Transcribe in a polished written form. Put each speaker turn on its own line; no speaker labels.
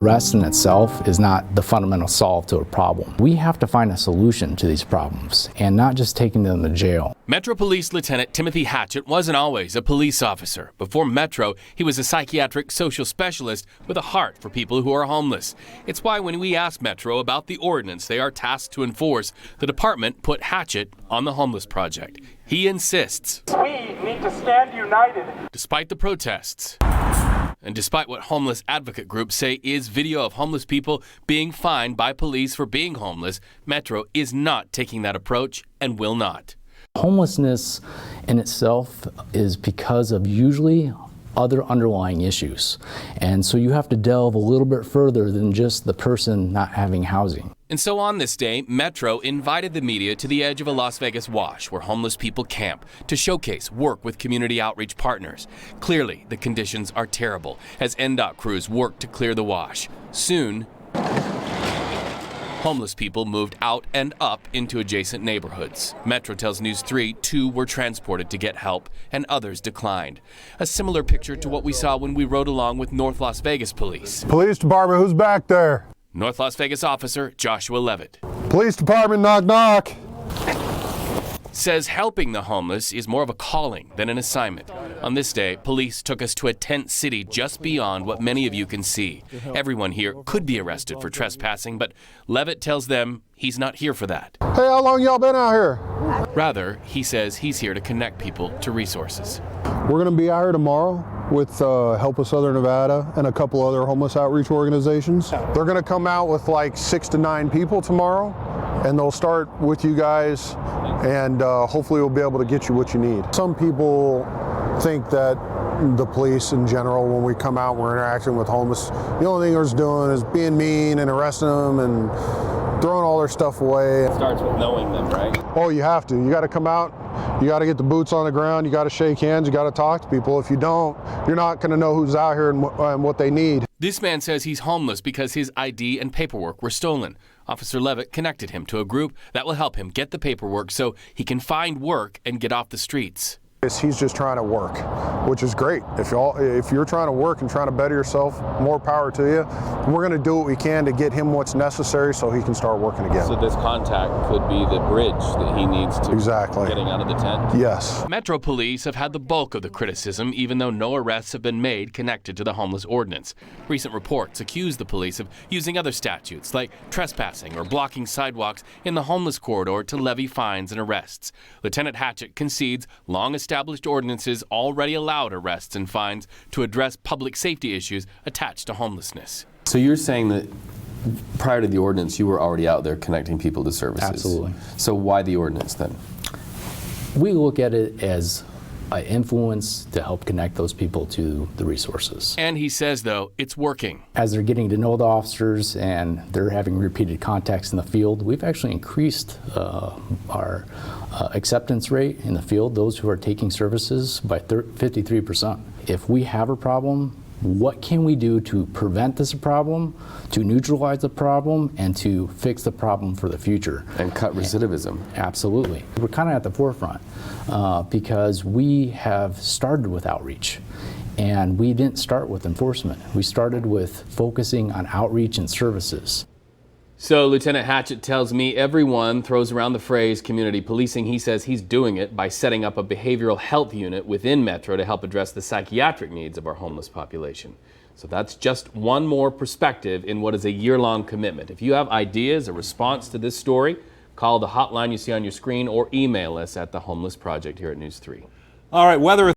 Arrest in itself is not the fundamental solve to a problem. We have to find a solution to these problems and not just taking them to jail.
Metro Police Lieutenant Timothy Hatchett wasn't always a police officer. Before Metro, he was a psychiatric social specialist with a heart for people who are homeless. It's why when we asked Metro about the ordinance they are tasked to enforce, the department put Hatchett on the homeless project. He insists.
We need to stand united.
Despite the protests, and despite what homeless advocate groups say is video of homeless people being fined by police for being homeless, Metro is not taking that approach and will not.
Homelessness in itself is because of usually other underlying issues. And so you have to delve a little bit further than just the person not having housing.
And so on this day, Metro invited the media to the edge of a Las Vegas wash where homeless people camp to showcase work with community outreach partners. Clearly, the conditions are terrible as NDOT crews work to clear the wash. Soon, homeless people moved out and up into adjacent neighborhoods. Metro tells News 3 2 were transported to get help and others declined. A similar picture to what we saw when we rode along with North Las Vegas police.
Police department, who's back there?
North Las Vegas officer Joshua Levitt.
Police department, knock, knock.
Says helping the homeless is more of a calling than an assignment. On this day, police took us to a tent city just beyond what many of you can see. Everyone here could be arrested for trespassing, but Levitt tells them he's not here for that.
Hey, how long y'all been out here?
Rather, he says he's here to connect people to resources.
We're gonna be out here tomorrow with Help of Southern Nevada and a couple other homeless outreach organizations. They're gonna come out with like 6 to 9 people tomorrow, and they'll start with you guys, and hopefully we'll be able to get you what you need. Some people think that the police in general, when we come out, we're interacting with homeless, the only thing they're doing is being mean and arresting them and throwing all their stuff away.
It starts with knowing them, right?
Oh, you have to. You got to come out. You got to get the boots on the ground. You got to shake hands. You got to talk to people. If you don't, you're not going to know who's out here and what they need.
This man says he's homeless because his ID and paperwork were stolen. Officer Levitt connected him to a group that will help him get the paperwork so he can find work and get off the streets.
He's just trying to work, which is great. If you're trying to work and trying to better yourself, more power to you. We're going to do what we can to get him what's necessary so he can start working again.
So this contact could be the bridge that he needs to getting out of the tent?
Yes.
Metro Police have had the bulk of the criticism, even though no arrests have been made connected to the homeless ordinance. Recent reports accuse the police of using other statutes like trespassing or blocking sidewalks in the homeless corridor to levy fines and arrests. Lieutenant Hatchett concedes long-established ordinances already allowed arrests and fines to address public safety issues attached to homelessness.
So you're saying that prior to the ordinance, you were already out there connecting people to services?
Absolutely.
So why the ordinance then?
We look at it as an influence to help connect those people to the resources.
And he says, though, it's working.
As they're getting to know the officers and they're having repeated contacts in the field, we've actually increased our acceptance rate in the field, those who are taking services, by 53%. If we have a problem, what can we do to prevent this problem, to neutralize the problem, and to fix the problem for the future?
And cut recidivism.
Absolutely. We're kind of at the forefront because we have started with outreach. And we didn't start with enforcement. We started with focusing on outreach and services.
So Lieutenant Hatchett tells me everyone throws around the phrase community policing. He says he's doing it by setting up a behavioral health unit within Metro to help address the psychiatric needs of our homeless population. So that's just one more perspective in what is a year-long commitment. If you have ideas, a response to this story, call the hotline you see on your screen or email us at The Homeless Project here at News 3.
All right, weather